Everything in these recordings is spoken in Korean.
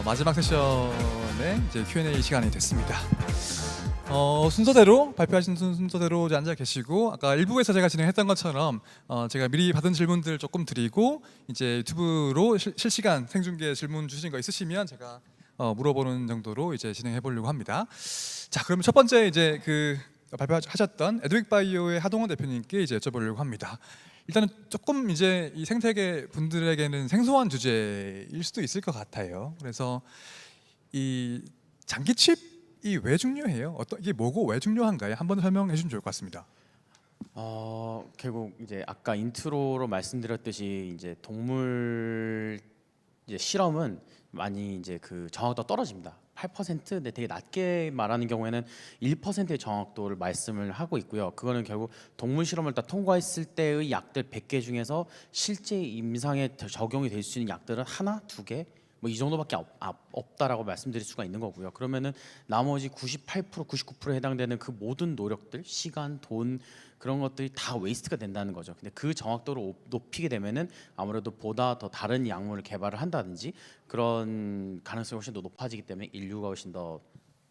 마지막 세션의 이제 Q&A 시간이 됐습니다. 순서대로 발표하신 순서대로 이제 앉아 계시고 아까 1부에서 제가 진행했던 것처럼 제가 미리 받은 질문들 조금 드리고 이제 유튜브로 실시간 생중계 질문 주신 거 있으시면 제가 물어보는 정도로 이제 진행해 보려고 합니다. 자, 그럼 첫 번째 이제 그 발표하셨던 에드윅 바이오의 하동원 대표님께 이제 여쭤보려고 합니다. 일단은 조금 이제 이 생태계 분들에게는 생소한 주제일 수도 있을 것 같아요. 그래서 이 장기 칩이 왜 중요해요? 이게 뭐고 왜 중요한가요? 한번 설명해 주시면 좋을 것 같습니다. 결국 이제 아까 인트로로 말씀드렸듯이 이제 동물 이제 실험은 많이 이제 그 정확도가 떨어집니다. 8%, 근데 되게 낮게 말하는 경우에는 1%의 정확도를 말씀을 하고 있고요. 그거는 결국 동물 실험을 다 통과했을 때의 약들 100개 중에서 실제 임상에 적용이 될 수 있는 약들은 하나, 두 개, 뭐 이 정도밖에 없다라고 말씀드릴 수가 있는 거고요. 그러면은 나머지 98%, 99%에 해당되는 그 모든 노력들, 시간, 돈 그런 것들이 다 웨이스트가 된다는 거죠. 근데 그 정확도를 높이게 되면은 아무래도 보다 더 다른 약물을 개발을 한다든지 그런 가능성이 훨씬 더 높아지기 때문에 인류가 훨씬 더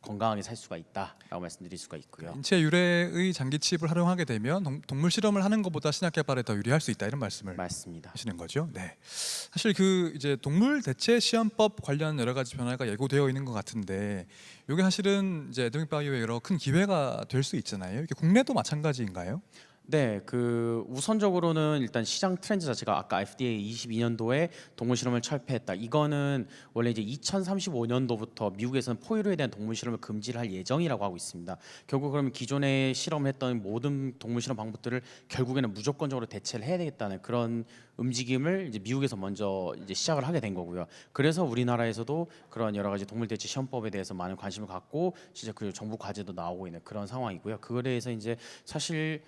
건강하게 살 수가 있다라고 말씀드릴 수가 있고요. 인체 유래의 장기 칩을 활용하게 되면 동물 실험을 하는 것보다 신약 개발에 더 유리할 수 있다 이런 말씀을 맞습니다. 하시는 거죠. 네. 사실 그 이제 동물 대체 시험법 관련 여러 가지 변화가 예고되어 있는 것 같은데 이게 사실은 이제 에드윅 바이오의 여러 큰 기회가 될 수 있잖아요. 이게 국내도 마찬가지인가요? 네, 그 우선적으로는 일단 시장 트렌드 자체가 아까 FDA 22년도에 동물 실험을 철폐했다. 이거는 원래 이제 2035년도부터 미국에서는 포유류에 대한 동물 실험을 금지를 할 예정이라고 하고 있습니다. 결국 그러면 기존에 실험했던 모든 동물 실험 방법들을 결국에는 무조건적으로 대체를 해야 되겠다는 그런 움직임을 이제 미국에서 먼저 이제 시작을 하게 된 거고요. 그래서 우리나라에서도 그런 여러 가지 동물 대체 시험법에 대해서 많은 관심을 갖고 진짜 그 정부 과제도 나오고 있는 그런 상황이고요. 그거에 대해서 이제 사실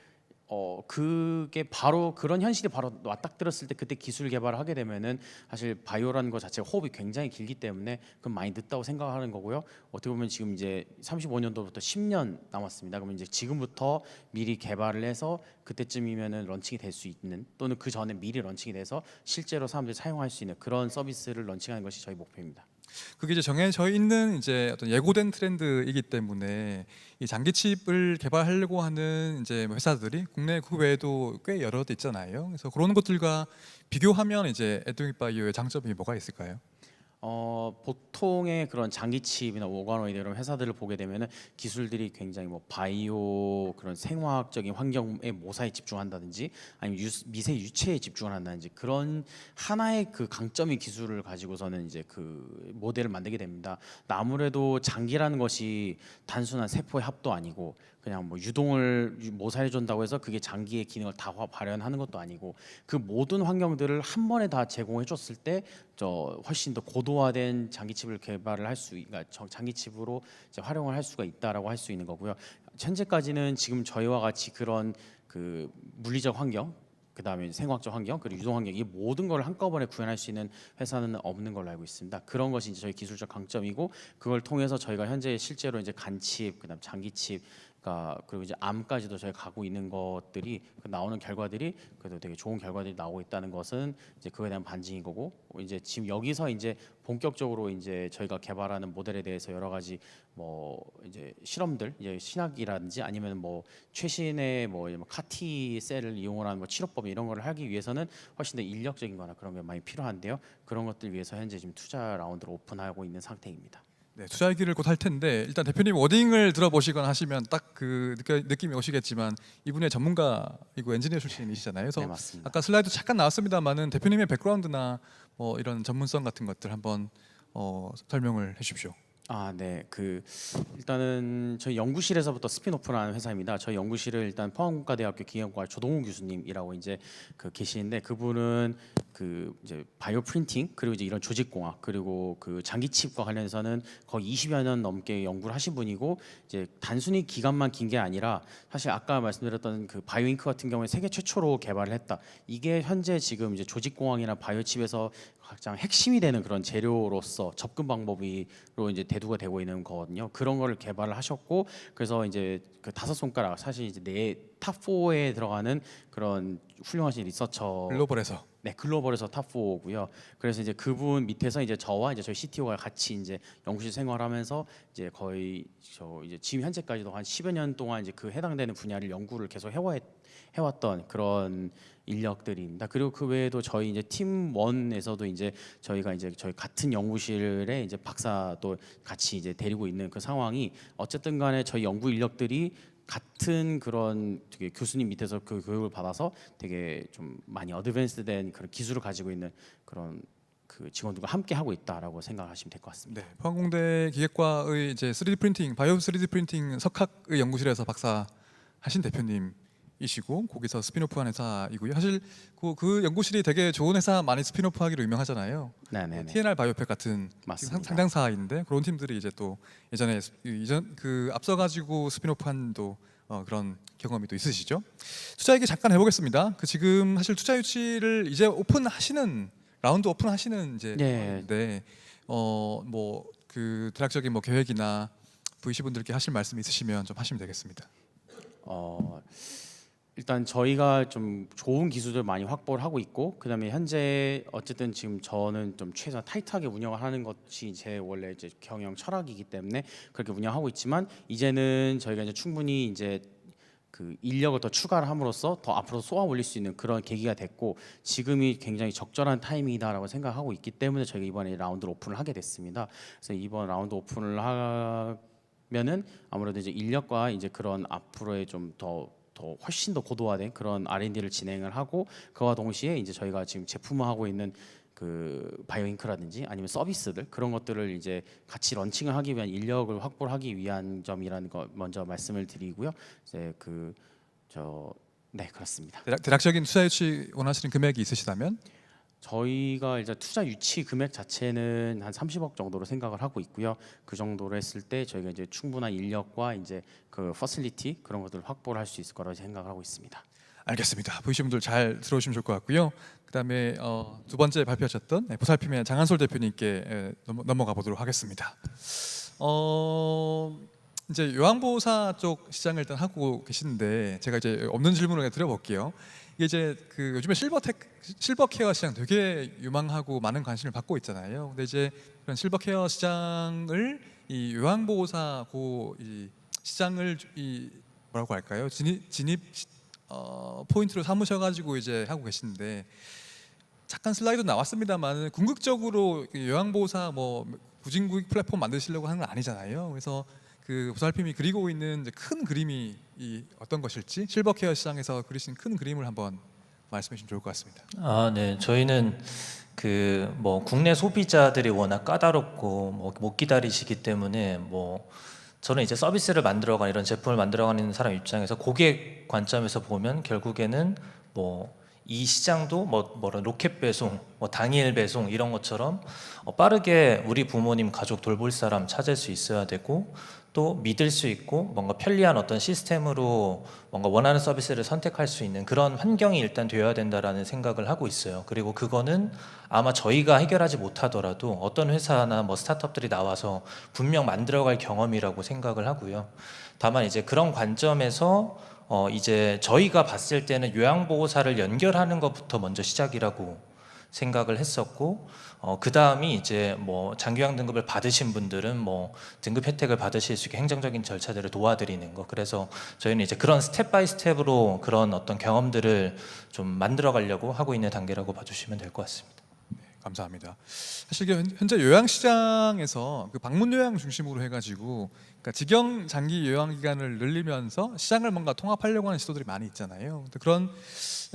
그게 바로 그런 현실이 바로 맞닥뜨렸을 때 그때 기술 개발을 하게 되면은 사실 바이오라는 것 자체가 호흡이 굉장히 길기 때문에 그건 많이 늦다고 생각하는 거고요. 어떻게 보면 지금 이제 35년도부터 10년 남았습니다. 그러면 이제 지금부터 미리 개발을 해서 그때쯤이면은 런칭이 될 수 있는 또는 그 전에 미리 런칭이 돼서 실제로 사람들이 사용할 수 있는 그런 서비스를 런칭하는 것이 저희 목표입니다. 그게 이제 정해져 있는 이제 어떤 예고된 트렌드이기 때문에 이 장기 칩을 개발하려고 하는 이제 회사들이 국내 국외에도 꽤 여러 대 있잖아요. 그래서 그런 것들과 비교하면 이제 에드윅 바이오의 장점이 뭐가 있을까요? 보통의 그런 장기칩이나 오가노이드 이런 회사들을 보게 되면은 기술들이 굉장히 뭐 바이오 그런 생화학적인 환경의 모사에 집중한다든지 아니면 미세 유체에 집중을 한다든지 그런 하나의 그 강점의 기술을 가지고서는 이제 그 모델을 만들게 됩니다. 아무래도 장기라는 것이 단순한 세포의 합도 아니고 그냥 뭐 유동을 모사해 준다고 해서 그게 장기의 기능을 다 발현하는 것도 아니고 그 모든 환경들을 한 번에 다 제공해 줬을 때 훨씬 더 고도화된 장기칩을 개발을 할 수, 그러니까 장기칩으로 이제 활용을 할 수가 있다라고 할 수 있는 거고요. 현재까지는 지금 저희와 같이 그런 그 물리적 환경, 그다음에 생화학적 환경, 그리고 유동 환경 이 모든 걸 한꺼번에 구현할 수 있는 회사는 없는 걸로 알고 있습니다. 그런 것이 이제 저희 기술적 강점이고 그걸 통해서 저희가 현재 실제로 이제 간칩, 그다음 장기칩 그리고 이제 암까지도 저희 가고 있는 것들이 나오는 결과들이 그래도 되게 좋은 결과들이 나오고 있다는 것은 이제 그거에 대한 반증인 거고 이제 지금 여기서 이제 본격적으로 이제 저희가 개발하는 모델에 대해서 여러 가지 뭐 이제 실험들 이제 신약이라든지 아니면 뭐 최신의 뭐 카티 셀을 이용하는 뭐 치료법 이런 거를 하기 위해서는 훨씬 더 인력적인거나 그런 게 많이 필요한데요. 그런 것들 위해서 현재 지금 투자 라운드를 오픈하고 있는 상태입니다. 네, 투자 얘기를 곧 할 텐데 일단 대표님 워딩을 들어보시거나 하시면 딱 그 느낌이 오시겠지만 이분의 전문가이고 엔지니어 출신이시잖아요. 그래서 네, 맞습니다. 아까 슬라이드 잠깐 나왔습니다만은 대표님의 백그라운드나 뭐 이런 전문성 같은 것들 한번 설명을 해주십시오. 네. 일단은 저희 연구실에서부터 스핀오프라는 회사입니다. 저희 연구실을 일단 포항공과대학교 기계공학과 조동우 교수님이라고 이제 계시는데 그분은 이제 바이오 프린팅 그리고 이제 이런 조직공학 그리고 장기칩과 관련해서는 거의 20여 년 넘게 연구를 하신 분이고 이제 단순히 기간만 긴 게 아니라 사실 아까 말씀드렸던 바이오잉크 같은 경우에 세계 최초로 개발을 했다. 이게 현재 지금 이제 조직공학이나 바이오칩에서 가장 핵심이 되는 그런 재료로서 접근 방법으로 이제 대두가 되고 있는 거거든요. 그런 거를 개발을 하셨고 그래서 이제 다섯 손가락 사실 이제 탑 4에 들어가는 그런 훌륭하신 리서처 글로벌에서. 네, 글로벌에서 탑 4고요. 그래서 이제 그분 밑에서 이제 저와 이제 저희 CTO가 같이 이제 연구실 생활하면서 이제 거의 저 이제 지금 현재까지도 한 10여 년 동안 이제 그 해당되는 분야를 연구를 계속 해왔던 그런 인력들입니다. 그리고 그 외에도 저희 이제 팀 1에서도 이제 저희가 이제 저희 같은 연구실에 이제 박사도 같이 이제 데리고 있는 그 상황이 어쨌든 간에 저희 연구 인력들이 같은 그런 되게 교수님 밑에서 그 교육을 받아서 되게 좀 많이 어드밴스된 그런 기술을 가지고 있는 그런 그 직원들과 함께 하고 있다라고 생각하시면 될 것 같습니다. 네, 포항공대 기계과의 이제 3D 프린팅, 바이오 3D 프린팅 석학의 연구실에서 박사 하신 대표님이시고 거기서 스피노프한 회사이고요. 사실 그 연구실이 되게 좋은 회사 많이 스피노프하기로 유명하잖아요. 네네네. TNR 바이오팩 같은 맞습니다. 상장사인데 그런 팀들이 이제 또 예전에 이전 그 앞서 가지고 스피노프한도 그런 경험이 또 있으시죠? 투자 얘기 잠깐 해보겠습니다. 그 지금 사실 투자 유치를 이제 오픈하시는 라운드 오픈하시는 이제 네. 네, 뭐 그 대략적인 뭐 계획이나 VC 분들께 하실 말씀 있으시면 좀 하시면 되겠습니다. 일단 저희가 좀 좋은 기술들 많이 확보를 하고 있고 그다음에 현재 어쨌든 지금 저는 좀 최소한 타이트하게 운영을 하는 것이 제 원래 이제 경영 철학이기 때문에 그렇게 운영하고 있지만 이제는 저희가 이제 충분히 이제 그 인력을 더 추가를 함으로써 더 앞으로 쏘아 올릴 수 있는 그런 계기가 됐고 지금이 굉장히 적절한 타이밍이다라고 생각하고 있기 때문에 저희가 이번에 라운드 오픈을 하게 됐습니다. 그래서 이번 라운드 오픈을 하면은 아무래도 이제 인력과 이제 그런 앞으로의 좀 더 훨씬 더 고도화된 그런 R&D를 진행을 하고 그와 동시에 이제 저희가 지금 제품화하고 있는 그 바이오잉크라든지 아니면 서비스들 그런 것들을 이제 같이 런칭을 하기 위한 인력을 확보를 하기 위한 점이라는 거 먼저 말씀을 드리고요. 이제 네 그렇습니다. 대략적인 투자 유치 원하시는 금액이 있으시다면 저희가 이제 투자 유치 금액 자체는 한 30억 정도로 생각을 하고 있고요. 그 정도로 했을 때 저희가 이제 충분한 인력과 이제 그 퍼실리티 그런 것들을 확보를 할 수 있을 거라고 생각을 하고 있습니다. 알겠습니다. VC 분들 잘 들어오시면 좋을 것 같고요. 그다음에 두 번째 발표하셨던 보살핌의 장한솔 대표님께 넘어가 보도록 하겠습니다. 이제 요양보호사 쪽 시장을 일단 하고 계신데 제가 이제 없는 질문을 드려볼게요. 이게 이제 그 요즘에 실버 케어 시장 되게 유망하고 많은 관심을 받고 있잖아요. 근데 이제 그런 실버 케어 시장을 이 요양보호사 이 시장을 이 뭐라고 할까요? 진입 포인트로 삼으셔가지고 이제 하고 계신데 잠깐 슬라이드 나왔습니다만 궁극적으로 요양보호사 뭐 구직구직 플랫폼 만드시려고 하는 건 아니잖아요. 그래서 그 보살핌이 그리고 있는 이제 큰 그림이 어떤 것일지 실버케어 시장에서 그리신 큰 그림을 한번 말씀해 주시면 좋을 것 같습니다. 네. 저희는 그 뭐 국내 소비자들이 워낙 까다롭고 뭐 못 기다리시기 때문에 뭐 저는 이제 서비스를 만들어가는 이런 제품을 만들어가는 사람 입장에서 고객 관점에서 보면 결국에는 뭐 이 시장도 뭐라 로켓 배송, 뭐 당일 배송 이런 것처럼 빠르게 우리 부모님 가족 돌볼 사람 찾을 수 있어야 되고 또 믿을 수 있고 뭔가 편리한 어떤 시스템으로 뭔가 원하는 서비스를 선택할 수 있는 그런 환경이 일단 되어야 된다라는 생각을 하고 있어요. 그리고 그거는 아마 저희가 해결하지 못하더라도 어떤 회사나 뭐 스타트업들이 나와서 분명 만들어갈 경험이라고 생각을 하고요. 다만 이제 그런 관점에서 이제 저희가 봤을 때는 요양보호사를 연결하는 것부터 먼저 시작이라고 생각을 했었고 그 다음이 이제 뭐 장기요양 등급을 받으신 분들은 뭐 등급 혜택을 받으실 수 있게 행정적인 절차들을 도와드리는 거. 그래서 저희는 이제 그런 스텝 바이 스텝으로 그런 어떤 경험들을 좀 만들어 가려고 하고 있는 단계라고 봐주시면 될 것 같습니다. 감사합니다. 사실 이게 현재 요양 시장에서 그 방문 요양 중심으로 해가지고 그러니까 직영 장기 요양 기간을 늘리면서 시장을 뭔가 통합하려고 하는 시도들이 많이 있잖아요. 근데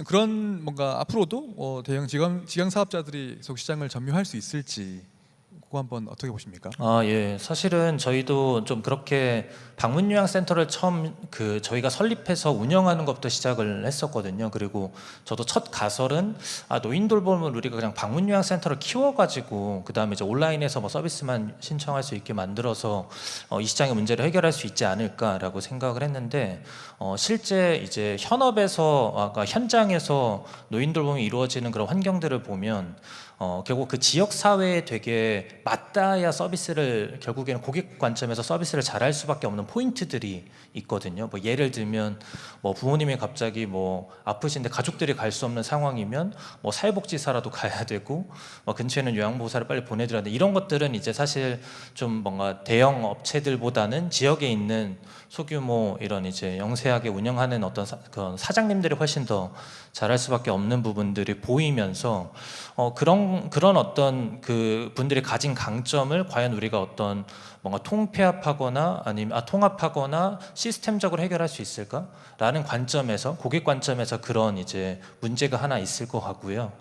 그런 뭔가 앞으로도 대형 직영 사업자들이 계속 시장을 점유할 수 있을지 그거 한번 어떻게 보십니까? 예. 사실은 저희도 좀 그렇게 방문요양센터를 처음 저희가 설립해서 운영하는 것부터 시작을 했었거든요. 그리고 저도 첫 가설은 노인 돌봄을 우리가 그냥 방문요양센터를 키워가지고 그 다음에 이제 온라인에서 뭐 서비스만 신청할 수 있게 만들어서 이 시장의 문제를 해결할 수 있지 않을까라고 생각을 했는데 실제 이제 현업에서 현장에서 노인 돌봄이 이루어지는 그런 환경들을 보면 결국 그 지역 사회에 되게 맞닿아야 서비스를 결국에는 고객 관점에서 서비스를 잘할 수밖에 없는 포인트들이 있거든요. 뭐 예를 들면 뭐 부모님이 갑자기 뭐 아프신데 가족들이 갈 수 없는 상황이면 뭐 사회복지사라도 가야 되고 근처에는 요양보호사를 빨리 보내드려야 돼. 이런 것들은 이제 사실 좀 뭔가 대형 업체들보다는 지역에 있는 소규모 이런 이제 영세하게 운영하는 어떤 그런 사장님들이 훨씬 더 잘할 수밖에 없는 부분들이 보이면서 그런 어떤 그 분들이 가진 강점을 과연 우리가 어떤 뭔가 통폐합하거나 아니면 통합하거나 시스템적으로 해결할 수 있을까라는 관점에서 고객 관점에서 그런 이제 문제가 하나 있을 것 같고요.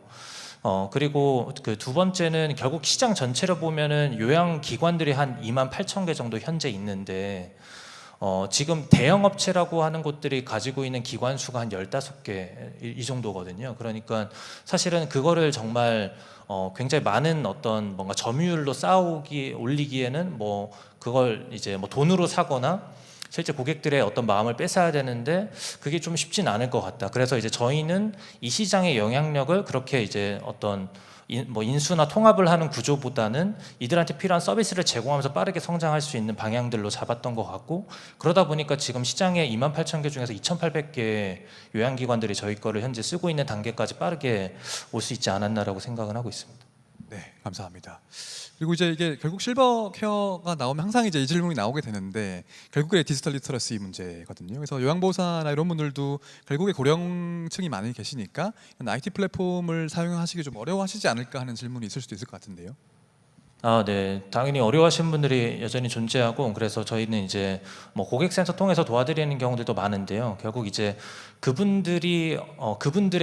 그리고 그 두 번째는 결국 시장 전체로 보면은 요양 기관들이 한 28,000개 정도 현재 있는데 지금 대형 업체라고 하는 곳들이 가지고 있는 기관 수가 한 15개 이 정도거든요. 그러니까 사실은 그거를 정말 굉장히 많은 어떤 뭔가 점유율로 올리기에는 뭐 그걸 이제 뭐 돈으로 사거나 실제 고객들의 어떤 마음을 뺏어야 되는데 그게 좀 쉽진 않을 것 같다. 그래서 이제 저희는 이 시장의 영향력을 그렇게 이제 어떤 뭐 인수나 통합을 하는 구조보다는 이들한테 필요한 서비스를 제공하면서 빠르게 성장할 수 있는 방향들로 잡았던 것 같고, 그러다 보니까 지금 시장에 28,000개 중에서 2,800개 요양기관들이 저희 거를 현재 쓰고 있는 단계까지 빠르게 올 수 있지 않았나라고 생각은 하고 있습니다. 네, 감사합니다. 그리고 이제 이게 결국 실버 케어가 나오면 항상 이제 이 질문이 나오게 되는데 결국에 디지털 리터러시 문제거든요. 그래서 요양보호사나 이런 분들도 결국에 고령층이 많이 계시니까 IT 플랫폼을 사용하시기 좀 어려워하시지 않을까 하는 질문이 있을 수도 있을 것 같은데요. 네. 당연히 어려워하시는 분들이 여전히 존재하고, 그래서 저희는 이제 뭐 고객센터 통해서 도와드리는 경우들도 많은데요. 결국 이제 그분들의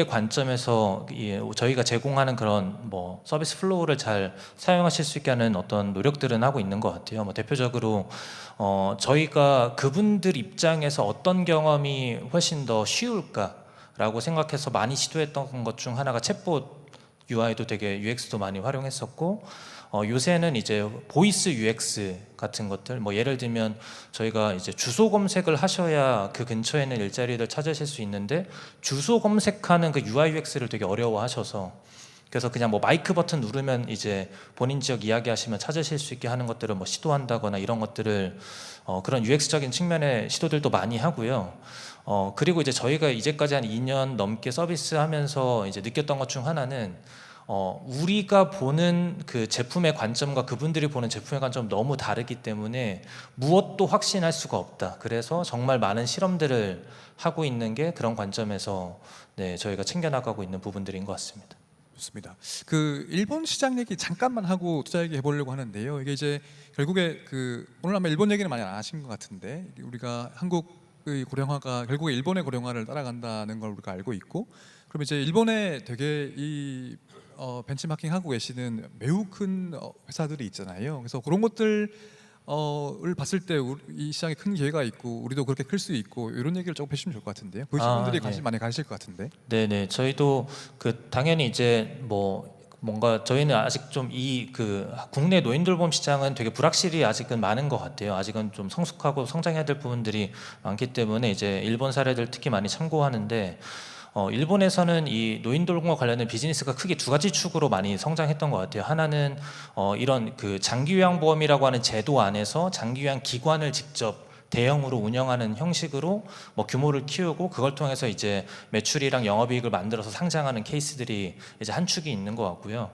관점에서 저희가 제공하는 그런 뭐 서비스 플로우를 잘 사용하실 수 있게 하는 어떤 노력들은 하고 있는 것 같아요. 뭐 대표적으로 저희가 그분들 입장에서 어떤 경험이 훨씬 더 쉬울까라고 생각해서 많이 시도했던 것 중 하나가 챗봇 UI도 되게 UX도 많이 활용했었고, 요새는 이제 보이스 UX 같은 것들, 뭐 예를 들면 저희가 이제 주소 검색을 하셔야 그 근처에 있는 일자리를 찾으실 수 있는데 주소 검색하는 그 UI UX를 되게 어려워하셔서, 그래서 그냥 뭐 마이크 버튼 누르면 이제 본인 지역 이야기하시면 찾으실 수 있게 하는 것들을 뭐 시도한다거나 이런 것들을 그런 UX적인 측면의 시도들도 많이 하고요. 그리고 이제 저희가 이제까지 한 2년 넘게 서비스하면서 이제 느꼈던 것 중 하나는 우리가 보는 그 제품의 관점과 그분들이 보는 제품의 관점 너무 다르기 때문에 무엇도 확신할 수가 없다. 그래서 정말 많은 실험들을 하고 있는 게 그런 관점에서 저희가 챙겨나가고 있는 부분들인 것 같습니다. 좋습니다. 그 일본 시장 얘기 잠깐만 하고 투자 얘기 해보려고 하는데요. 이게 이제 결국에 오늘 아마 일본 얘기는 많이 안 하신 것 같은데, 우리가 한국의 고령화가 결국에 일본의 고령화를 따라간다는 걸 우리가 알고 있고, 그럼 이제 일본에 되게 이 벤치마킹 하고 계시는 매우 큰 회사들이 있잖아요. 그래서 그런 것들을 봤을 때 이 시장에 큰 기회가 있고 우리도 그렇게 클 수 있고 이런 얘기를 조금 해주시면 좋을 것 같은데요. 보시는 분들이 관심 많이 가실 것 같은데. 네네, 저희도 당연히 이제 뭔가 저희는 아직 좀 국내 노인돌봄 시장은 되게 불확실히 아직은 많은 것 같아요. 아직은 좀 성숙하고 성장해야 될 부분들이 많기 때문에 이제 일본 사례들 특히 많이 참고하는데, 일본에서는 이 노인돌봄과 관련된 비즈니스가 크게 두 가지 축으로 많이 성장했던 것 같아요. 하나는 이런 그 장기요양보험이라고 하는 제도 안에서 장기요양 기관을 직접 대형으로 운영하는 형식으로 뭐 규모를 키우고 그걸 통해서 이제 매출이랑 영업이익을 만들어서 상장하는 케이스들이 이제 한 축이 있는 것 같고요.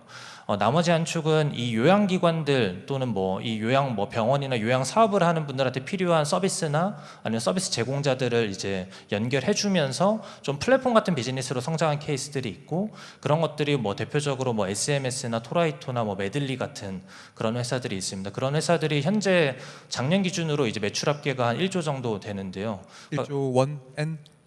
나머지 한 축은 이 요양기관들 또는 뭐 이 요양 병원이나 요양 사업을 하는 분들한테 필요한 서비스나 아니면 서비스 제공자들을 이제 연결해주면서 좀 플랫폼 같은 비즈니스로 성장한 케이스들이 있고, 그런 것들이 뭐 대표적으로 뭐 SMS나 토라이토나 뭐 메들리 같은 그런 회사들이 있습니다. 그런 회사들이 현재 작년 기준으로 이제 매출 합계가 한 1조 정도 되는데요. 1조 원?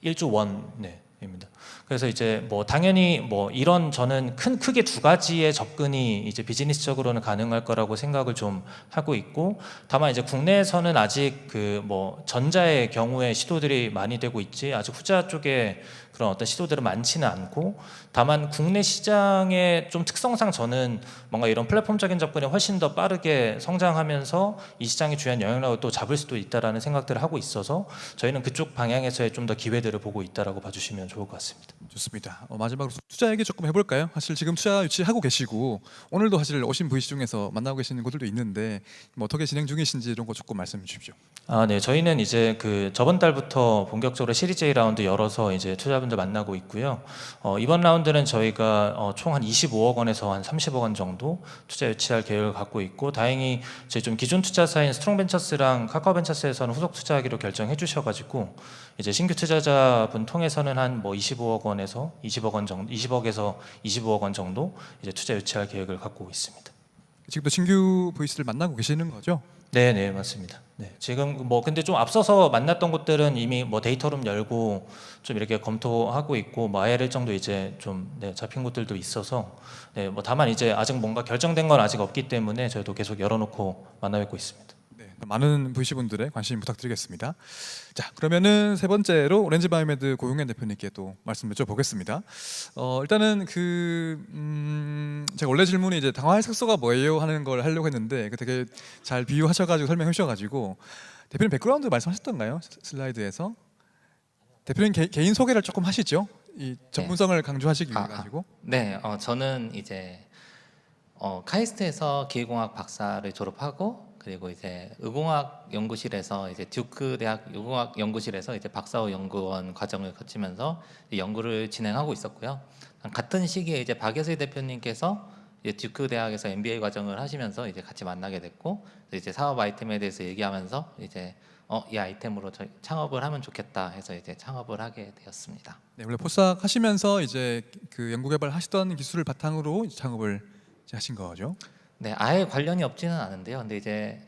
1조 원입니다. 그래서 이제 뭐 당연히 뭐 이런 저는 크게 두 가지의 접근이 이제 비즈니스적으로는 가능할 거라고 생각을 좀 하고 있고, 다만 이제 국내에서는 아직 그 뭐 전자의 경우에 시도들이 많이 되고 있지 아직 후자 쪽에 그런 어떤 시도들은 많지는 않고, 다만 국내 시장의 좀 특성상 저는 뭔가 이런 플랫폼적인 접근이 훨씬 더 빠르게 성장하면서 이 시장의 주요한 영향력을 또 잡을 수도 있다라는 생각들을 하고 있어서 저희는 그쪽 방향에서의 좀 더 기회들을 보고 있다라고 봐주시면 좋을 것 같습니다. 좋습니다. 마지막으로 투자 얘기 조금 해볼까요? 사실 지금 투자 유치하고 계시고 오늘도 사실 오신 VC 중에서 만나고 계시는 곳들도 있는데 뭐 어떻게 진행 중이신지 이런 거 조금 말씀해 주십시오. 네. 저희는 이제 그 저번 달부터 본격적으로 시리즈 A 라운드 열어서 이제 투자분들 만나고 있고요. 이번 라운드는 저희가 총 한 25억 원에서 한 30억 원 정도 투자 유치할 계획을 갖고 있고, 다행히 저희 좀 기존 투자사인 스트롱벤처스랑 카카오벤처스에서는 후속 투자하기로 결정해 주셔가지고 이제 신규 투자자분 통해서는 한 뭐 25억 원에서 20억 원 정도, 20억에서 25억 원 정도 이제 투자 유치할 계획을 갖고 있습니다. 지금도 신규 VC를 만나고 계시는 거죠? 네, 맞습니다. 네, 지금 뭐 근데 좀 앞서서 만났던 곳들은 이미 뭐 데이터룸 열고 좀 이렇게 검토하고 있고, 뭐 IR 일정도 이제 좀 잡힌 곳들도 있어서, 뭐 다만 이제 아직 뭔가 결정된 건 아직 없기 때문에 저희도 계속 열어놓고 만나뵙고 있습니다. 네, 많은 VC 분들의 관심 부탁드리겠습니다. 자, 그러면은 세 번째로 오렌지 바이오메드 고용현 대표님께 또 말씀 여쭤보겠습니다. 일단은 제가 원래 질문이 이제 당화할 색소가 뭐예요 하는 걸 하려고 했는데 그 되게 잘 비유하셔가지고 설명해 주셔가지고 대표님 백그라운드 말씀하셨던가요? 슬라이드에서 대표님 개인 소개를 조금 하시죠. 이 전문성을 강조하시기 위해 가지고. 네, 저는 이제 카이스트에서 기계공학 박사를 졸업하고, 그리고 이제 의공학 연구실에서 이제 듀크 대학 의공학 연구실에서 이제 박사후 연구원 과정을 거치면서 연구를 진행하고 있었고요. 같은 시기에 이제 박예슬 대표님께서 이제 듀크 대학에서 MBA 과정을 하시면서 이제 같이 만나게 됐고, 이제 사업 아이템에 대해서 얘기하면서 이제 이 아이템으로 저희 창업을 하면 좋겠다 해서 이제 창업을 하게 되었습니다. 네, 원래 포스닥 하시면서 이제 그 연구개발 하시던 기술을 바탕으로 이제 창업을 이제 하신 거죠? 네, 아예 관련이 없지는 않은데요. 근데 이제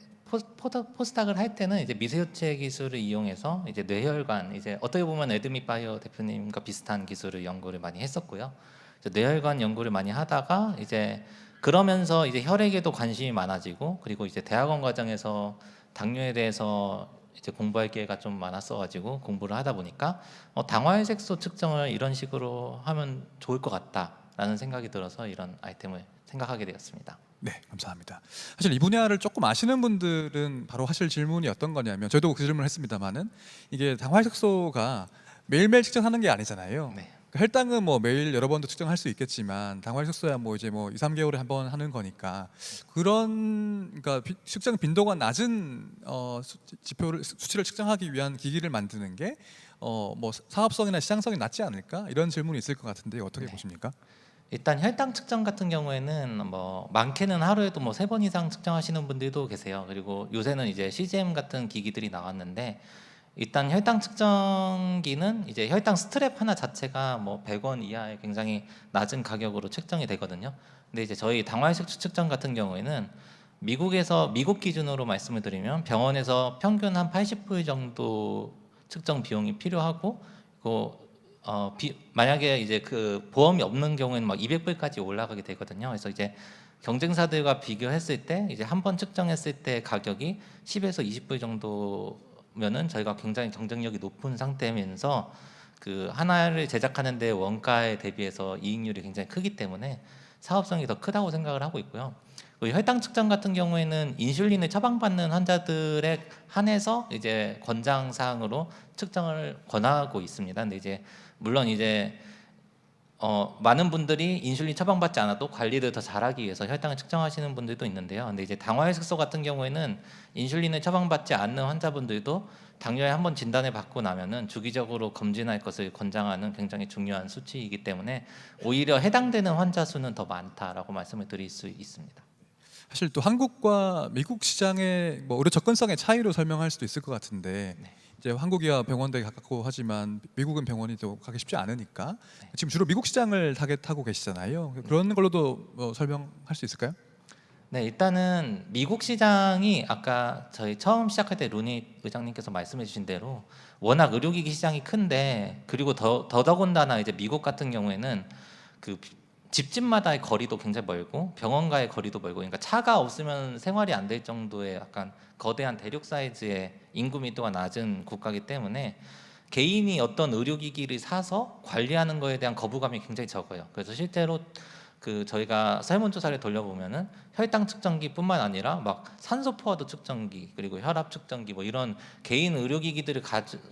포스닥을 할 때는 이제 미세유체 기술을 이용해서 이제 뇌혈관, 이제 어떻게 보면 에드미 바이오 대표님과 비슷한 기술을 연구를 많이 했었고요. 뇌혈관 연구를 많이 하다가 이제 그러면서 이제 혈액에도 관심이 많아지고, 그리고 이제 대학원 과정에서 당뇨에 대해서 이제 공부할 기회가 좀 많았어가지고 공부를 하다 보니까 당화혈색소 측정을 이런 식으로 하면 좋을 것 같다라는 생각이 들어서 이런 아이템을 생각하게 되었습니다. 네, 감사합니다. 사실 이 분야를 조금 아시는 분들은 바로 하실 질문이 어떤 거냐면, 저도 그 질문을 했습니다만은 이게 당화혈색소가 매일매일 측정하는 게 아니잖아요. 네. 혈당은 뭐 매일 여러 번도 측정할 수 있겠지만 당화혈색소야 뭐 이제 뭐 2, 3개월에 한 번 하는 거니까 그런, 그러니까 측정 빈도가 낮은 지표를 수치를 측정하기 위한 기기를 만드는 게 뭐 사업성이나 시장성이 낮지 않을까, 이런 질문이 있을 것 같은데 어떻게 네. 보십니까? 일단 혈당 측정 같은 경우에는 뭐 많게는 하루에도 뭐 3번 이상 측정하시는 분들도 계세요. 그리고 요새는 이제 CGM 같은 기기들이 나왔는데, 일단 혈당 측정기는 이제 혈당 스트랩 하나 자체가 뭐 100원 이하의 굉장히 낮은 가격으로 책정이 되거든요. 근데 이제 저희 당화혈색소 측정 같은 경우에는 미국 기준으로 말씀을 드리면 병원에서 평균 한 80불 정도 측정 비용이 필요하고, 만약에 이제 그 보험이 없는 경우에는 막 200불까지 올라가게 되거든요. 그래서 이제 경쟁사들과 비교했을 때 이제 한 번 측정했을 때 가격이 10에서 20불 정도면은 저희가 굉장히 경쟁력이 높은 상태면서 그 하나를 제작하는데 원가에 대비해서 이익률이 굉장히 크기 때문에 사업성이 더 크다고 생각을 하고 있고요. 혈당 측정 같은 경우에는 인슐린을 처방받는 환자들에 한해서 이제 권장 사항으로 측정을 권하고 있습니다. 근데 이제 물론 이제 많은 분들이 인슐린 처방받지 않아도 관리를 더 잘하기 위해서 혈당을 측정하시는 분들도 있는데요. 근데 이제 당화혈색소 같은 경우에는 인슐린을 처방받지 않는 환자분들도 당뇨에 한번 진단을 받고 나면은 주기적으로 검진할 것을 권장하는 굉장히 중요한 수치이기 때문에 오히려 해당되는 환자 수는 더 많다라고 말씀을 드릴 수 있습니다. 사실 또 한국과 미국 시장의 뭐 의료 접근성의 차이로 설명할 수도 있을 것 같은데, 네. 이제 한국이야 병원들이 가깝고 하지만 미국은 병원이 또 가기 쉽지 않으니까 지금 주로 미국 시장을 타겟하고 계시잖아요. 그런 걸로도 뭐 설명할 수 있을까요? 네, 일단은 미국 시장이 아까 저희 처음 시작할 때 루니 의장님께서 말씀해 주신 대로 워낙 의료기기 시장이 큰데, 그리고 더더군다나 이제 미국 같은 경우에는 그 집집마다의 거리도 굉장히 멀고 병원과의 거리도 멀고, 그러니까 차가 없으면 생활이 안 될 정도의 약간 거대한 대륙 사이즈의 인구密도가 낮은 국가이기 때문에 개인이 어떤 의료기기를 사서 관리하는 거에 대한 거부감이 굉장히 적어요. 그래서 실제로 저희가 설문조사를 돌려보면은 혈당 측정기뿐만 아니라 막 산소 포화도 측정기 그리고 혈압 측정기 뭐 이런 개인 의료기기들을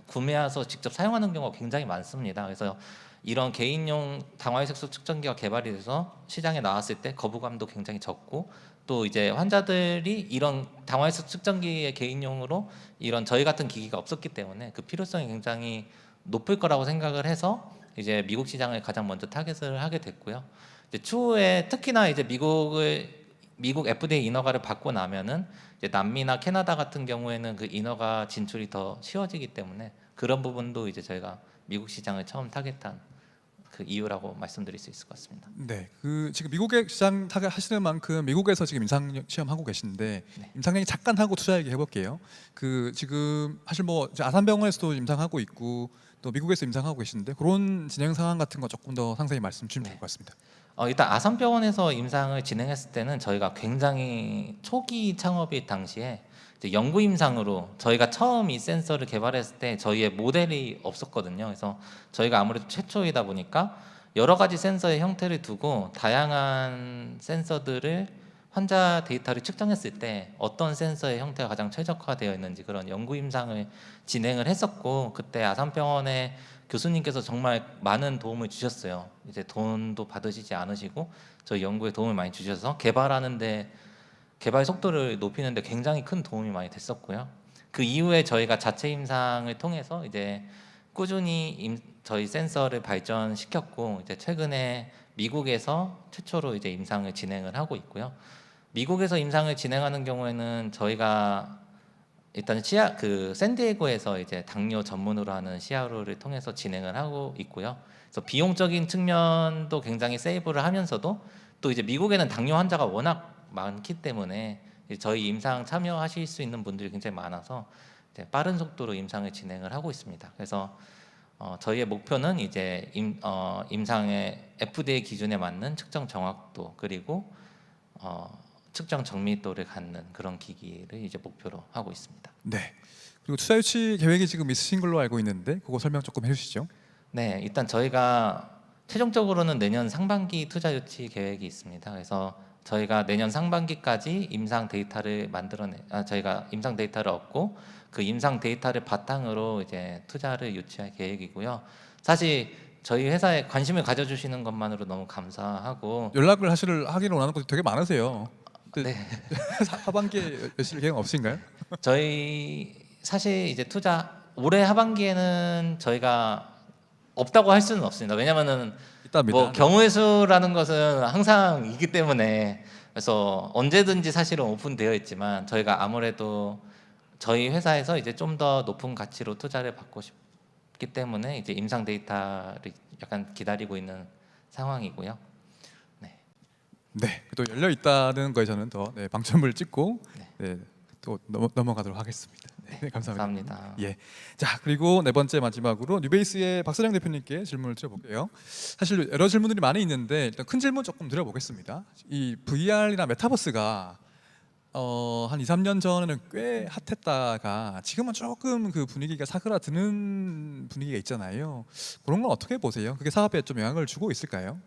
구매해서 직접 사용하는 경우가 굉장히 많습니다. 그래서 이런 개인용 당화혈색소 측정기가 개발이 돼서 시장에 나왔을 때 거부감도 굉장히 적고, 또 이제 환자들이 이런 당화혈색소 측정기의 개인용으로 이런 저희 같은 기기가 없었기 때문에 그 필요성이 굉장히 높을 거라고 생각을 해서 이제 미국 시장을 가장 먼저 타겟을 하게 됐고요. 이제 추후에 특히나 이제 미국 FDA 인허가를 받고 나면은 이제 남미나 캐나다 같은 경우에는 그 인허가 진출이 더 쉬워지기 때문에 그런 부분도 이제 저희가 미국 시장을 처음 타겟한 그 이유라고 말씀드릴 수 있을 것 같습니다. 네, 지금 미국의 시장 타겟하시는 만큼 미국에서 지금 임상 시험 하고 계신데 네. 임상 얘기 잠깐 하고 투자 얘기 해볼게요. 지금 사실 뭐 이제 아산병원에서도 임상하고 있고 또 미국에서 임상하고 계신데 그런 진행 상황 같은 거 조금 더 상세히 말씀 주시면 좋을 것 같습니다. 일단 아산병원에서 임상을 진행했을 때는 저희가 굉장히 초기 창업일 당시에 이제 연구 임상으로 저희가 처음 이 센서를 개발했을 때 저희의 모델이 없었거든요. 그래서 저희가 아무래도 최초이다 보니까 여러 가지 센서의 형태를 두고 다양한 센서들을 환자 데이터를 측정했을 때 어떤 센서의 형태가 가장 최적화되어 있는지 그런 연구 임상을 진행을 했었고, 그때 아산병원의 교수님께서 정말 많은 도움을 주셨어요. 이제 돈도 받으시지 않으시고 저희 연구에 도움을 많이 주셔서 개발 속도를 높이는데 굉장히 큰 도움이 많이 됐었고요. 그 이후에 저희가 자체 임상을 통해서 이제 꾸준히 저희 센서를 발전시켰고, 이제 최근에 미국에서 최초로 이제 임상을 진행을 하고 있고요. 미국에서 임상을 진행하는 경우에는 저희가 일단 샌디에고에서 이제 당뇨 전문으로 하는 CRO를 통해서 진행을 하고 있고요. 그래서 비용적인 측면도 굉장히 세이브를 하면서도 또 이제 미국에는 당뇨 환자가 워낙 많기 때문에 저희 임상 참여하실 수 있는 분들이 굉장히 많아서 빠른 속도로 임상을 진행을 하고 있습니다. 그래서 저희의 목표는 이제 임상의 FDA 기준에 맞는 측정 정확도 그리고 측정 정밀도를 갖는 그런 기기를 이제 목표로 하고 있습니다. 네. 그리고 투자 유치 계획이 지금 있으신 걸로 알고 있는데 그거 설명 조금 해주시죠. 네, 일단 저희가 최종적으로는 내년 상반기 투자 유치 계획이 있습니다. 그래서 저희가 내년 상반기까지 저희가 임상 데이터를 얻고 그 임상 데이터를 바탕으로 이제 투자를 유치할 계획이고요. 사실 저희 회사에 관심을 가져주시는 것만으로 너무 감사하고 연락을 하기를 원하는 분들 되게 많으세요. 네. 하반기에 여실 계획 없으신가요? 저희 사실 이제 올해 하반기에는 저희가 없다고 할 수는 없습니다. 왜냐면은 있답니다. 뭐 경우의 수라는 것은 항상 있기 때문에, 그래서 언제든지 사실은 오픈되어 있지만 저희가 아무래도 저희 회사에서 이제 좀 더 높은 가치로 투자를 받고 싶기 때문에 이제 임상 데이터를 약간 기다리고 있는 상황이고요. 네, 또 열려 있다는 거에 저는 더 방점을 찍고 또 넘어가도록 하겠습니다. 네, 감사합니다. 감사합니다. 예, 자 그리고 네 번째 마지막으로 뉴베이스의 박서정 대표님께 질문을 드려볼게요. 사실 여러 질문들이 많이 있는데 일단 큰 질문 조금 드려보겠습니다. 이 VR이나 메타버스가 한 2, 3년 전에는 꽤 핫했다가 지금은 조금 그 분위기가 사그라드는 분위기가 있잖아요. 그런 건 어떻게 보세요? 그게 사업에 좀 영향을 주고 있을까요?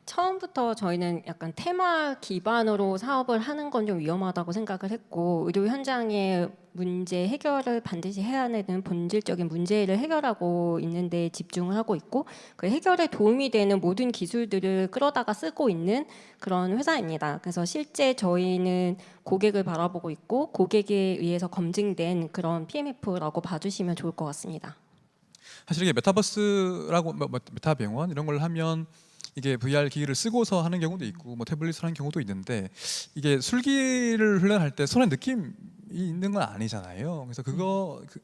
처음부터 저희는 약간 테마 기반으로 사업을 하는 건 좀 위험하다고 생각을 했고, 의료 현장의 문제 해결을 반드시 해야 되는 본질적인 문제를 해결하고 있는 데 집중을 하고 있고, 그 해결에 도움이 되는 모든 기술들을 끌어다가 쓰고 있는 그런 회사입니다. 그래서 실제 저희는 고객을 바라보고 있고 고객에 의해서 검증된 그런 PMF라고 봐주시면 좋을 것 같습니다. 사실 이게 메타버스라고 메타병원 이런 걸 하면 이게 VR 기기를 쓰고서 하는 경우도 있고 뭐 태블릿을 하는 경우도 있는데 이게 술기를 훈련할 때 손에 느낌이 있는 건 아니잖아요. 그래서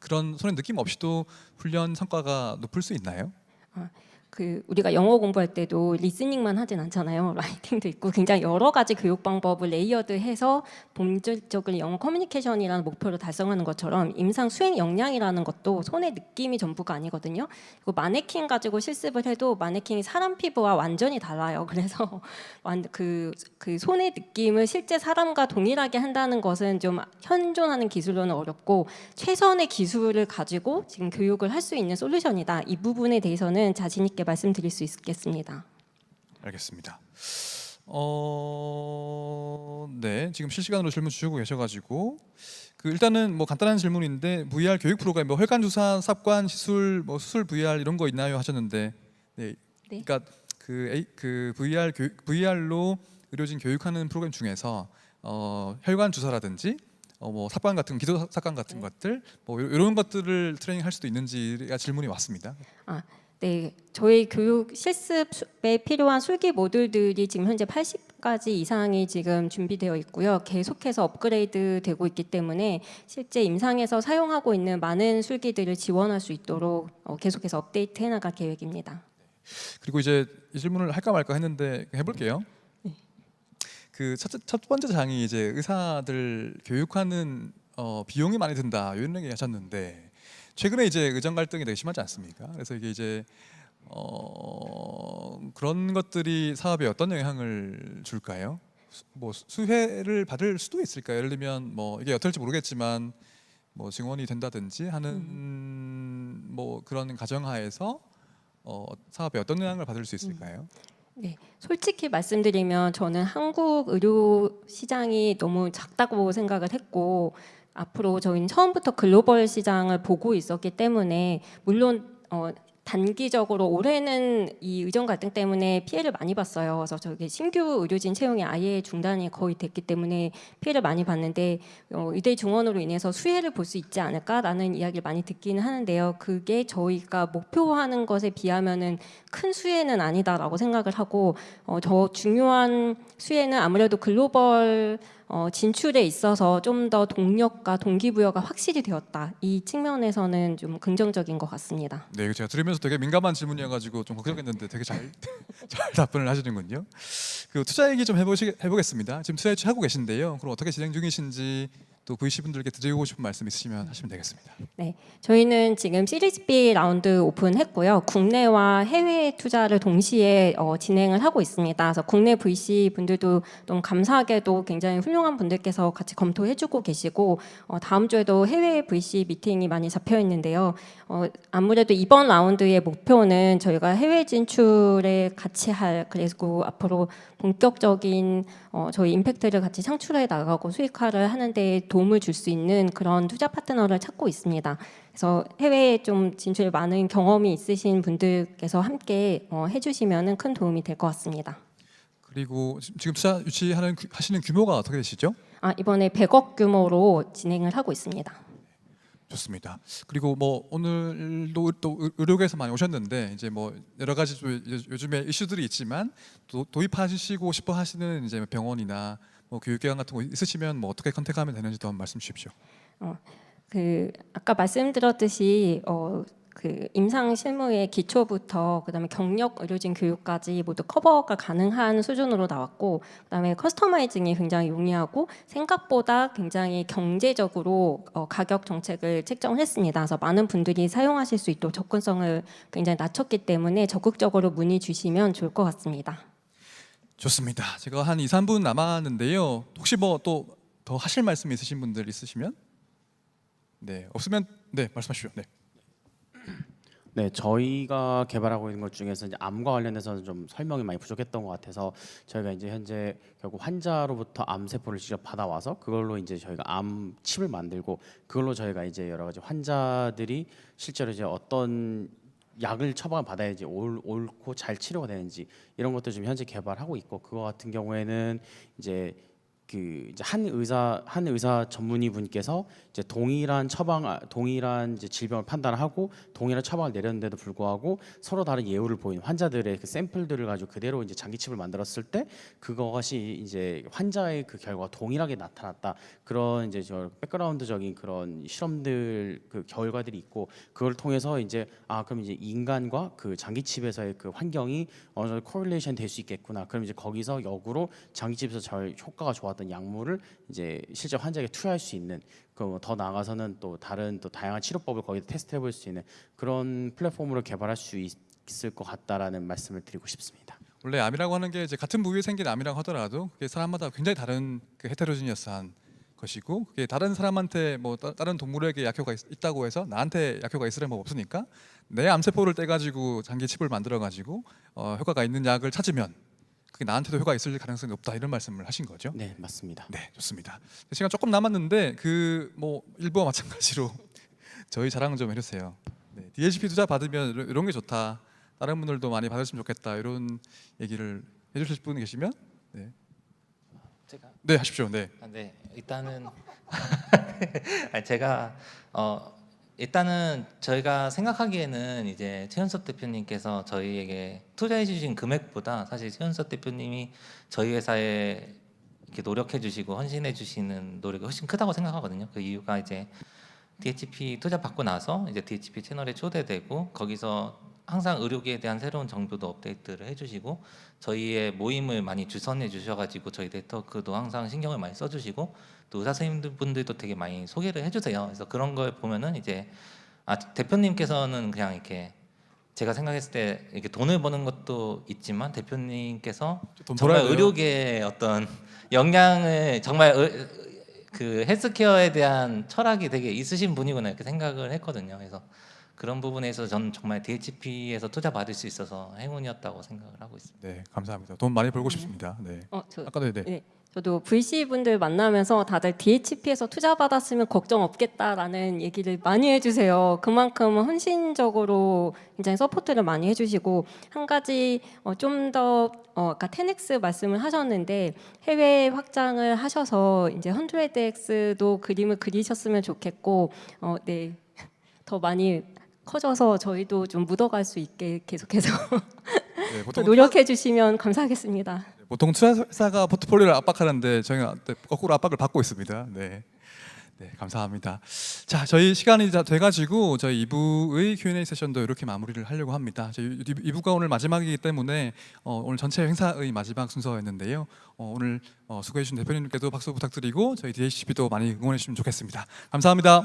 그런 손에 느낌 없이도 훈련 성과가 높을 수 있나요? 우리가 영어 공부할 때도 리스닝만 하진 않잖아요. 라이팅도 있고 굉장히 여러 가지 교육 방법을 레이어드해서 본질적인 영어 커뮤니케이션이라는 목표를 달성하는 것처럼 임상 수행 역량이라는 것도 손의 느낌이 전부가 아니거든요. 그리고 마네킹 가지고 실습을 해도 마네킹이 사람 피부와 완전히 달라요. 그래서 그 손의 느낌을 실제 사람과 동일하게 한다는 것은 좀 현존하는 기술로는 어렵고 최선의 기술을 가지고 지금 교육을 할 수 있는 솔루션이다. 이 부분에 대해서는 자신 있게 말씀드릴 수 있겠습니다. 알겠습니다. 네, 지금 실시간으로 질문 주시고 계셔가지고 일단은 뭐 간단한 질문인데 VR 교육 프로그램 뭐 혈관 주사, 삽관 시술, 뭐 수술 VR 이런 거 있나요 하셨는데, 네, 네. 그러니까 VR로 의료진 교육하는 프로그램 중에서 혈관 주사라든지 뭐 삽관 같은 기도 삽관 같은 것들 뭐 이런 것들을 트레이닝할 수도 있는지가 질문이 왔습니다. 네, 저희 교육 실습에 필요한 술기 모듈들이 지금 현재 80가지 이상이 지금 준비되어 있고요. 계속해서 업그레이드 되고 있기 때문에 실제 임상에서 사용하고 있는 많은 술기들을 지원할 수 있도록 계속해서 업데이트 해나갈 계획입니다. 그리고 이제 이 질문을 할까 말까 했는데 해볼게요. 첫 번째 장이 이제 의사들 교육하는 비용이 많이 든다 이런 얘기 하셨는데 최근에 이제 의정 갈등이 되게 심하지 않습니까? 그래서 이게 이제 그런 것들이 사업에 어떤 영향을 줄까요? 뭐 수혜를 받을 수도 있을까요? 예를 들면 뭐 이게 어떨지 모르겠지만 뭐 증원이 된다든지 하는 뭐 그런 가정하에서 사업에 어떤 영향을 받을 수 있을까요? 네, 솔직히 말씀드리면 저는 한국 의료 시장이 너무 작다고 생각을 했고 앞으로 저희는 처음부터 글로벌 시장을 보고 있었기 때문에 물론 단기적으로 올해는 이 의정 갈등 때문에 피해를 많이 봤어요. 그래서 저기 신규 의료진 채용이 아예 중단이 거의 됐기 때문에 피해를 많이 봤는데 의대 중원으로 인해서 수혜를 볼 수 있지 않을까라는 이야기를 많이 듣기는 하는데요. 그게 저희가 목표하는 것에 비하면은 큰 수혜는 아니다라고 생각을 하고 더 중요한 수혜는 아무래도 글로벌 진출에 있어서 좀 더 동력과 동기부여가 확실히 되었다. 이 측면에서는 좀 긍정적인 것 같습니다. 네, 이거 제가 들으면서 되게 민감한 질문이어가지고 좀 걱정했는데 되게 잘 답변을 하시는군요. 투자 얘기 좀 해보겠습니다. 지금 투자 유치 하고 계신데요. 그럼 어떻게 진행 중이신지 또 VC 분들께 드리고 싶은 말씀 있으시면 하시면 되겠습니다. 네, 저희는 지금 시리즈 B 라운드 오픈했고요. 국내와 해외 투자를 동시에 진행을 하고 있습니다. 그래서 국내 VC 분들도 너무 감사하게도 굉장히 훌륭한 분들께서 같이 검토해주고 계시고 다음 주에도 해외 VC 미팅이 많이 잡혀 있는데요. 아무래도 이번 라운드의 목표는 저희가 해외 진출에 같이 그리고 앞으로 본격적인 저희 임팩트를 같이 창출해 나가고 수익화를 하는데 도움을 줄 수 있는 그런 투자 파트너를 찾고 있습니다. 그래서 해외에 좀 진출에 많은 경험이 있으신 분들께서 함께 해주시면 큰 도움이 될 것 같습니다. 그리고 지금 투자 하시는 규모가 어떻게 되시죠? 이번에 100억 규모로 진행을 하고 있습니다. 좋습니다. 그리고 뭐 오늘도 또 의료계에서 많이 오셨는데 이제 뭐 여러 가지 요즘에 이슈들이 있지만 또 도입하시고 싶어 하시는 이제 병원이나 뭐 교육기관 같은 거 있으시면 뭐 어떻게 컨택하면 되는지도 한번 말씀 주십시오. 아까 말씀드렸듯이 임상 실무의 기초부터 그다음에 경력 의료진 교육까지 모두 커버가 가능한 수준으로 나왔고 그다음에 커스터마이징이 굉장히 용이하고 생각보다 굉장히 경제적으로 가격 정책을 책정을 했습니다. 그래서 많은 분들이 사용하실 수 있도록 접근성을 굉장히 낮췄기 때문에 적극적으로 문의 주시면 좋을 것 같습니다. 좋습니다. 제가 한 2, 3분 남았는데요. 혹시 뭐 또 더 하실 말씀 있으신 분들 있으시면 네, 없으면 네, 말씀하십시오. 네. 네, 저희가 개발하고 있는 것 중에서 이제 암과 관련해서는 좀 설명이 많이 부족했던 것 같아서 저희가 이제 현재 결국 환자로부터 암 세포를 직접 받아와서 그걸로 이제 저희가 암 칩을 만들고 그걸로 저희가 이제 여러 가지 환자들이 실제로 이제 어떤 약을 처방을 받아야지 옳고 잘 치료가 되는지 이런 것들 좀 현재 개발하고 있고 그거 같은 경우에는 이제 그 이제 한 의사 전문의 분께서 이제 동일한 이제 질병을 판단하고 동일한 처방을 내렸는데도 불구하고 서로 다른 예후를 보인 환자들의 그 샘플들을 가지고 그대로 이제 장기칩을 만들었을 때 그것이 이제 환자의 그 결과가 동일하게 나타났다. 그런 이제 저 백그라운드적인 그런 실험들 그 결과들이 있고 그걸 통해서 이제 그럼 이제 인간과 그 장기칩에서의 그 환경이 어느 정도 코릴레이션 될 수 있겠구나. 그럼 이제 거기서 역으로 장기칩에서 잘 효과가 좋았던 약물을 이제 실제 환자에게 투여할 수 있는 그 더 나아가서는 또 다른 또 다양한 치료법을 거기서 테스트해 볼 수 있는 그런 플랫폼으로 개발할 수 있을 것 같다라는 말씀을 드리고 싶습니다. 원래 암이라고 하는 게 이제 같은 부위에 생긴 암이라고 하더라도 그게 사람마다 굉장히 다른 그 헤테로지니어스한 것이고 그게 다른 사람한테 뭐 다른 동물에게 약효가 있다고 해서 나한테 약효가 있으려는 법 없으니까 내 암세포를 떼가지고 장기 칩을 만들어가지고 효과가 있는 약을 찾으면 그게 나한테도 효과가 있을 가능성이 높다 이런 말씀을 하신 거죠? 네, 맞습니다. 네, 좋습니다. 시간 조금 남았는데 그 뭐 일부와 마찬가지로 저희 자랑 좀 해주세요. 네, DHP 투자 받으면 이런 게 좋다. 다른 분들도 많이 받으시면 좋겠다. 이런 얘기를 해주실 분 계시면 제가 네 하십시오. 네. 네, 일단은 제가 일단은 저희가 생각하기에는 이제 최윤석 대표님께서 저희에게 투자해 주신 금액보다 사실 최윤석 대표님이 저희 회사에 이렇게 노력해 주시고 헌신해 주시는 노력이 훨씬 크다고 생각하거든요. 그 이유가 이제 DHP 투자 받고 나서 이제 DHP 채널에 초대되고 거기서 항상 의료계에 대한 새로운 정보도 업데이트를 해주시고 저희의 모임을 많이 주선해 주셔가지고 저희 네트워크도 항상 신경을 많이 써주시고 또 의사 선생님들분들도 되게 많이 소개를 해주세요. 그래서 그런 걸 보면은 이제 대표님께서는 그냥 이렇게 제가 생각했을 때 이렇게 돈을 버는 것도 있지만 대표님께서 돈 정말 벌어야 돼요. 의료계의 어떤 영향을 정말 그 헬스케어에 대한 철학이 되게 있으신 분이구나 이렇게 생각을 했거든요. 그래서 그런 부분에서 저는 정말 DHP에서 투자 받을 수 있어서 행운이었다고 생각을 하고 있습니다. 네, 감사합니다. 돈 많이 벌고 싶습니다. 네. 아까도 네. 네, 저도 VC 분들 만나면서 다들 DHP에서 투자 받았으면 걱정 없겠다라는 얘기를 많이 해주세요. 그만큼 헌신적으로 굉장히 서포트를 많이 해주시고 한 가지 좀 더 아까 10x 말씀을 하셨는데 해외 확장을 하셔서 이제 100x도 그림을 그리셨으면 좋겠고 네, 더 많이 커져서 저희도 좀 묻어갈 수 있게 계속해서 네, 또 노력해 주시면 감사하겠습니다. 보통 투자사가 포트폴리오를 압박하는데 저희가 거꾸로 압박을 받고 있습니다. 네. 네, 감사합니다. 자, 저희 시간이 다 돼가지고 저희 2부의 Q&A 세션도 이렇게 마무리를 하려고 합니다. 저희 2부가 오늘 마지막이기 때문에 오늘 전체 행사의 마지막 순서였는데요. 오늘 수고해주신 대표님께도 박수 부탁드리고 저희 DHCP도 많이 응원해주시면 좋겠습니다. 감사합니다.